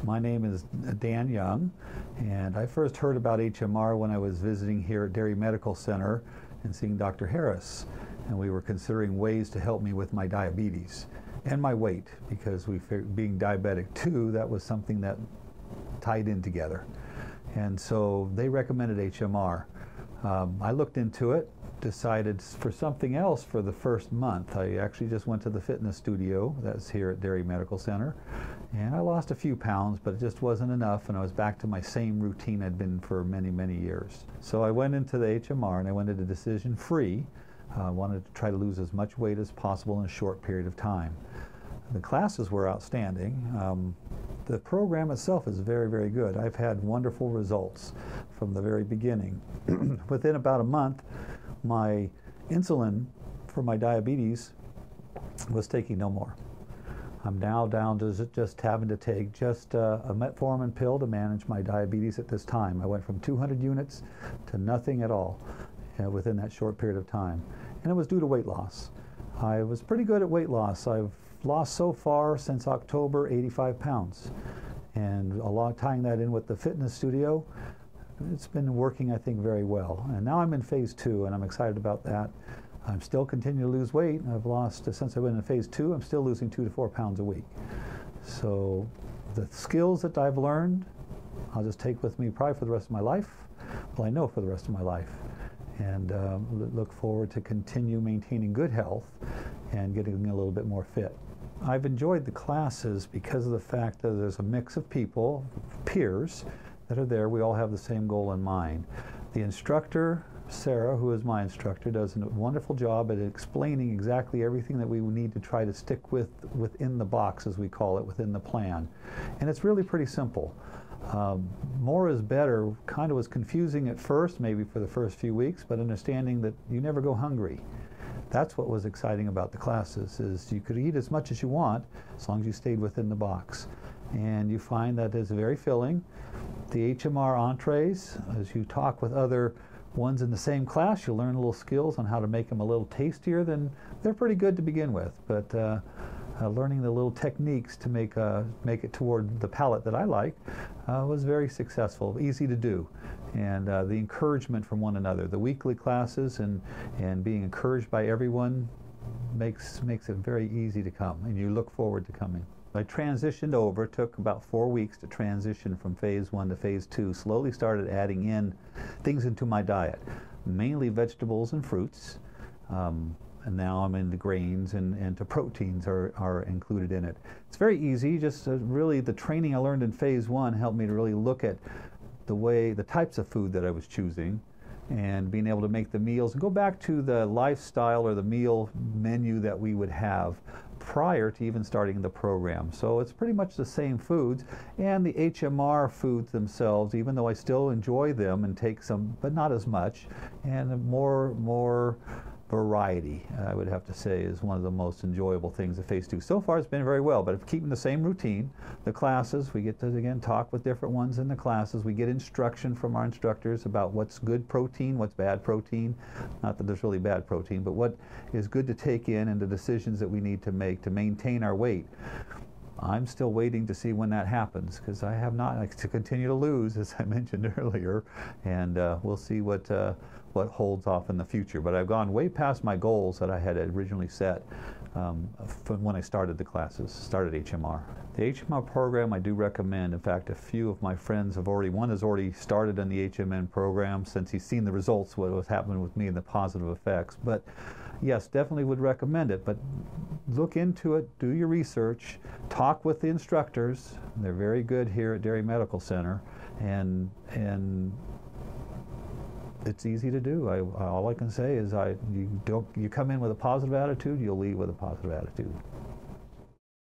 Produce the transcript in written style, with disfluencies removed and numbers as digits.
My name is Dan Young, and I first heard about HMR when I was visiting here at Derry Medical Center and seeing Dr. Harris. And we were considering ways to help me with my diabetes and my weight, because being diabetic too, that was something that tied in together. And so they recommended HMR. I looked into it, decided for something else for the first month. I actually just went to the fitness studio that's here at Derry Medical Center, and I lost a few pounds, but it just wasn't enough, and I was back to my same routine I'd been for many, many years. So I went into the HMR, and I went into decision-free. I wanted to try to lose as much weight as possible in a short period of time. The classes were outstanding. The program itself is very, very good. I've had wonderful results from the very beginning. Within about a month, my insulin for my diabetes was taking no more. I'm now down to just having to take just a metformin pill to manage my diabetes at this time. I went from 200 units to nothing at all within that short period of time. And it was due to weight loss. I was pretty good at weight loss. I've lost so far since October 85 pounds. And tying that in with the fitness studio, it's been working, I think, very well. And now I'm in phase 2, and I'm excited about that. I'm still continuing to lose weight. I've lost, since I've been in phase 2, I'm still losing 2 to 4 pounds a week. So the skills that I've learned, I'll just take with me probably for the rest of my life. Well, I know for the rest of my life. And look forward to continue maintaining good health and getting a little bit more fit. I've enjoyed the classes because of the fact that there's a mix of people, peers, that are there. We all have the same goal in mind. The instructor, Sarah, who is my instructor, does a wonderful job at explaining exactly everything that we need to try to stick with within the box, as we call it, within the plan. And it's really pretty simple. More is better kind of was confusing at first, maybe for the first few weeks, but understanding that you never go hungry. That's what was exciting about the classes, is you could eat as much as you want as long as you stayed within the box. And you find that it's very filling. The HMR entrees, as you talk with other ones in the same class, you'll learn little skills on how to make them a little tastier. Then they're pretty good to begin with, but learning the little techniques to make it toward the palate that I like was very successful, easy to do. And the encouragement from one another, the weekly classes and being encouraged by everyone makes it very easy to come, and you look forward to coming. I transitioned over, it took about 4 weeks to transition from phase 1 to phase 2, slowly started adding in things into my diet, mainly vegetables and fruits. And now I'm into grains and to proteins are included in it. It's very easy, just really the training I learned in phase 1 helped me to really look at the types of food that I was choosing and being able to make the meals and go back to the lifestyle or the meal menu that we would have prior to even starting the program. So it's pretty much the same foods, and the HMR foods themselves, even though I still enjoy them and take some, but not as much, and more variety, I would have to say, is one of the most enjoyable things of phase 2. So far it's been very well, but keeping the same routine, the classes, we get to again talk with different ones in the classes, we get instruction from our instructors about what's good protein, what's bad protein, not that there's really bad protein, but what is good to take in and the decisions that we need to make to maintain our weight. I'm still waiting to see when that happens, because I have not, to continue to lose, as I mentioned earlier, and we'll see what holds off in the future. But I've gone way past my goals that I had originally set from when I started the classes, started HMR. The HMR program I do recommend. In fact, a few of my friends one has already started on the HMN program since he's seen the results, what was happening with me and the positive effects. But yes, definitely would recommend it, but look into it, do your research, talk with the instructors. They're very good here at Derry Medical Center, and it's easy to do. All I can say is you come in with a positive attitude, you'll leave with a positive attitude.